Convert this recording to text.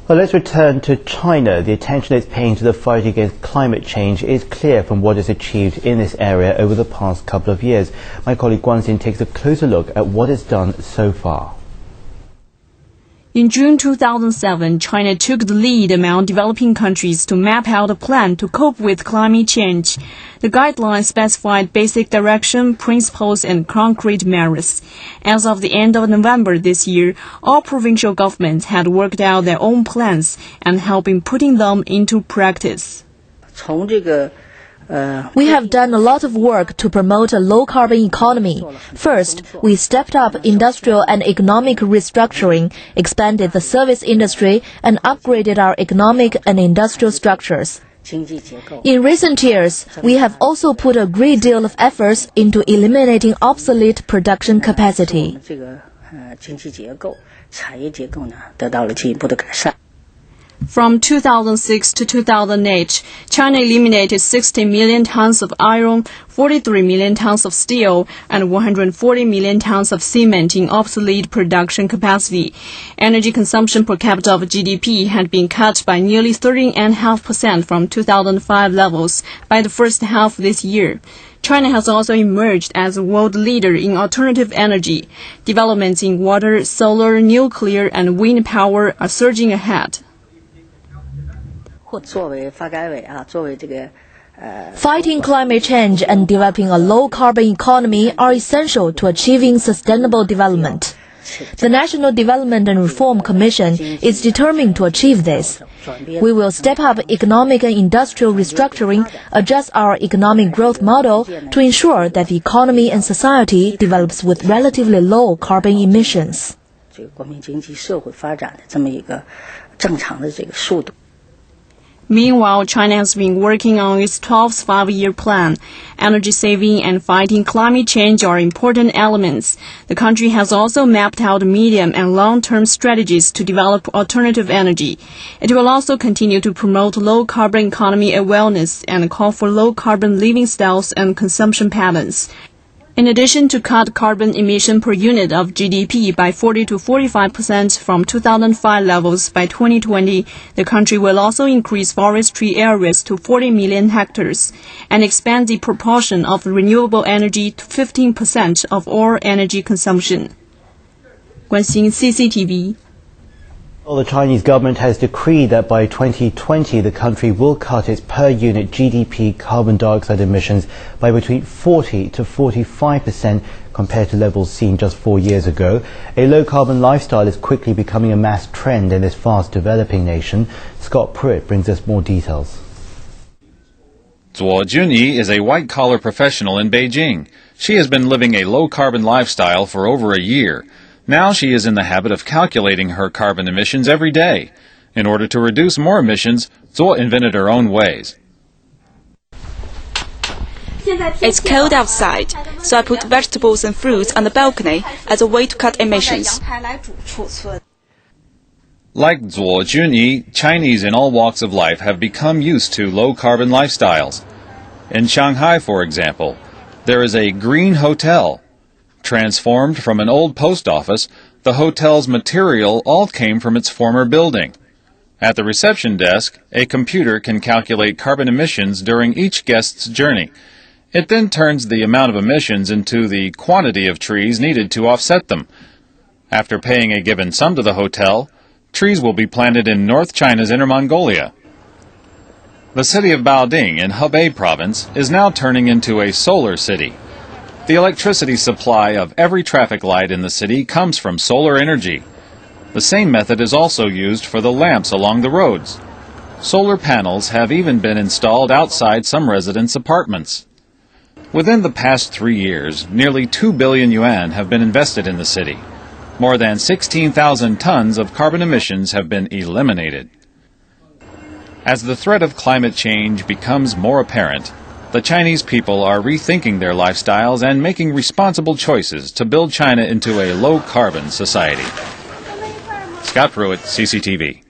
Well, let's return to China. The attention it's paying to the fight against climate change is clear from what is achieved in this area over the past couple of years. My colleague Guan Xin takes a closer look at what it's done so far. In June 2007, China took the lead among developing countries to map out a plan to cope with climate change. The guidelines specified basic direction, principles, and concrete measures. As of the end of November this year, all provincial governments had worked out their own plans and have been putting them into practice. We have done a lot of work to promote a low-carbon economy. First, we stepped up industrial and economic restructuring, expanded the service industry, and upgraded our economic and industrial structures. In recent years, we have also put a great deal of efforts into eliminating obsolete production capacity. From 2006 to 2008, China eliminated 60 million tons of iron, 43 million tons of steel, and 140 million tons of cement in obsolete production capacity. Energy consumption per capita of GDP had been cut by nearly 13.5% from 2005 levels by the first half of this year. China has also emerged as a world leader in alternative energy. Developments in water, solar, nuclear, and wind power are surging ahead. Fighting climate change and developing a low-carbon economy are essential to achieving sustainable development. The National Development and Reform Commission is determined to achieve this. We will step up economic and industrial restructuring, adjust our economic growth model to ensure that the economy and society develops with relatively low carbon emissions. Meanwhile, China has been working on its 12th five-year plan. Energy saving and fighting climate change are important elements. The country has also mapped out medium and long-term strategies to develop alternative energy. It will also continue to promote low-carbon economy awareness and call for low-carbon living styles and consumption patterns. In addition to cut carbon emission per unit of GDP by 40 to 45% from 2005 levels by 2020, the country will also increase forestry areas to 40 million hectares and expand the proportion of renewable energy to 15% of all energy consumption. Guan Xin, CCTV. Well, the Chinese government has decreed that by 2020 the country will cut its per-unit GDP carbon dioxide emissions by between 40 to 45% compared to levels seen just 4 years ago. A low-carbon lifestyle is quickly becoming a mass trend in this fast-developing nation. Scott Pruitt brings us more details. Zuo Junyi is a white-collar professional in Beijing. She has been living a low-carbon lifestyle for over a year. Now she is in the habit of calculating her carbon emissions every day. In order to reduce more emissions, Zuo invented her own ways. It's cold outside, so I put vegetables and fruits on the balcony as a way to cut emissions. Like Zuo Junyi, Chinese in all walks of life have become used to low-carbon lifestyles. In Shanghai, for example, there is a green hotel. Transformed from an old post office, the hotel's material all came from its former building. At the reception desk, a computer can calculate carbon emissions during each guest's journey. It then turns the amount of emissions into the quantity of trees needed to offset them. After paying a given sum to the hotel, trees will be planted in North China's Inner Mongolia. The city of Baoding in Hebei province is now turning into a solar city. The electricity supply of every traffic light in the city comes from solar energy. The same method is also used for the lamps along the roads. Solar panels have even been installed outside some residents' apartments. Within the past 3 years, nearly 2 billion yuan have been invested in the city. More than 16,000 tons of carbon emissions have been eliminated. As the threat of climate change becomes more apparent, the Chinese people are rethinking their lifestyles and making responsible choices to build China into a low-carbon society. Scott Pruitt, CCTV.